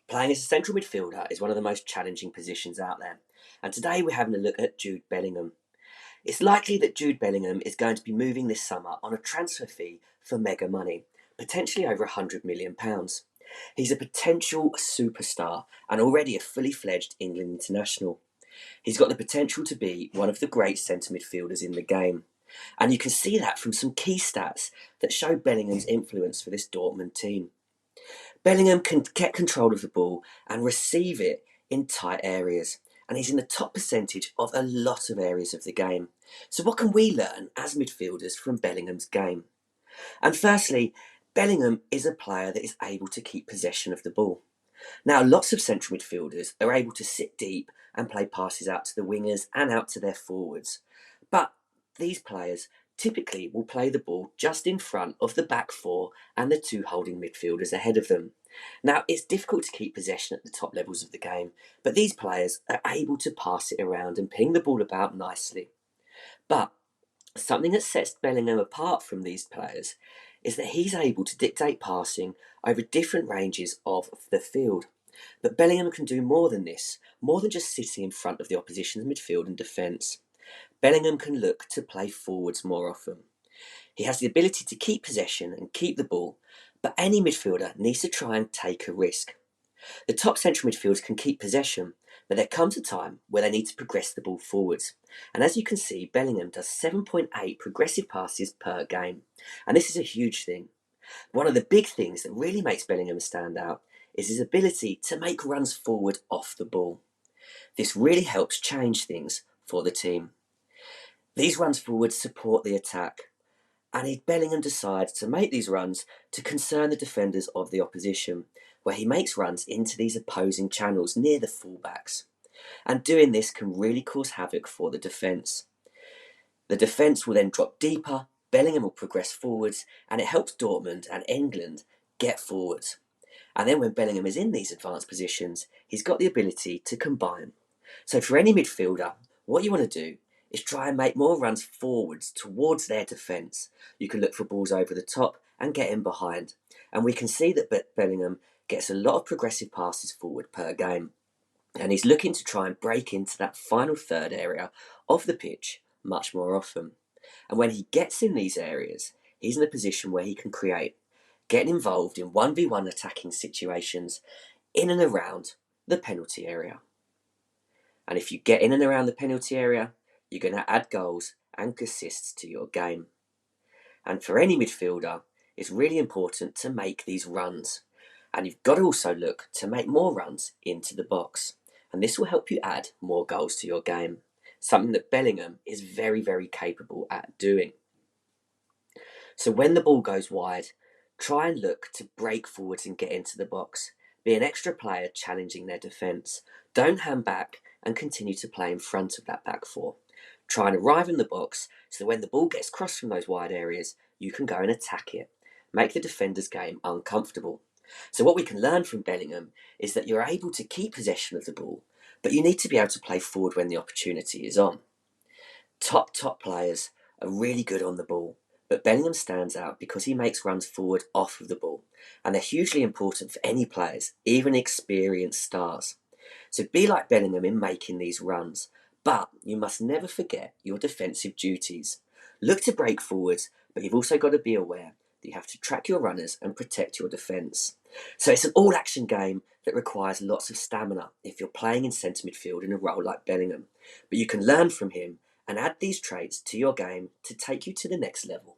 Playing as a central midfielder is one of the most challenging positions out there, and today we're having a look at Jude Bellingham. It's likely that Jude Bellingham is going to be moving this summer on a transfer fee for mega money, potentially over £100 million. He's a potential superstar and already a fully fledged England international. He's got the potential to be one of the great centre midfielders in the game, and you can see that from some key stats that show Bellingham's influence for this Dortmund team. Bellingham can get control of the ball and receive it in tight areas, and he's in the top percentage of a lot of areas of the game. So what can we learn as midfielders from Bellingham's game? And firstly, Bellingham is a player that is able to keep possession of the ball. Now, lots of central midfielders are able to sit deep and play passes out to the wingers and out to their forwards. But these players typically will play the ball just in front of the back four and the two holding midfielders ahead of them. Now, it's difficult to keep possession at the top levels of the game, but these players are able to pass it around and ping the ball about nicely. But something that sets Bellingham apart from these players is that he's able to dictate passing over different ranges of the field. But Bellingham can do more than this, more than just sitting in front of the opposition's midfield and defence. Bellingham can look to play forwards more often. He has the ability to keep possession and keep the ball, but any midfielder needs to try and take a risk. The top central midfielders can keep possession, but there comes a time where they need to progress the ball forwards. And as you can see, Bellingham does 7.8 progressive passes per game, and this is a huge thing. One of the big things that really makes Bellingham stand out is his ability to make runs forward off the ball. This really helps change things for the team. These runs forward support the attack, and if Bellingham decides to make these runs to concern the defenders of the opposition, where he makes runs into these opposing channels near the fullbacks. And doing this can really cause havoc for the defence. The defence will then drop deeper, Bellingham will progress forwards, and it helps Dortmund and England get forwards. And then when Bellingham is in these advanced positions, he's got the ability to combine. So for any midfielder, what you want to do is try and make more runs forwards towards their defence. You can look for balls over the top and get in behind. And we can see that Bellingham gets a lot of progressive passes forward per game. And he's looking to try and break into that final third area of the pitch much more often. And when he gets in these areas, he's in a position where he can create, getting involved in 1v1 attacking situations in and around the penalty area. And if you get in and around the penalty area, you're going to add goals and assists to your game. And for any midfielder, it's really important to make these runs. And you've got to also look to make more runs into the box. And this will help you add more goals to your game, something that Bellingham is very, very capable at doing. So when the ball goes wide, try and look to break forwards and get into the box. Be an extra player challenging their defence. Don't hand back and continue to play in front of that back four. Try and arrive in the box so that when the ball gets crossed from those wide areas, you can go and attack it. Make the defender's game uncomfortable. So what we can learn from Bellingham is that you're able to keep possession of the ball, but you need to be able to play forward when the opportunity is on. Top players are really good on the ball, but Bellingham stands out because he makes runs forward off of the ball, and they're hugely important for any players, even experienced stars. So be like Bellingham in making these runs, but you must never forget your defensive duties. Look to break forwards, but you've also got to be aware that you have to track your runners and protect your defence. So it's an all-action game that requires lots of stamina if you're playing in centre midfield in a role like Bellingham. But you can learn from him and add these traits to your game to take you to the next level.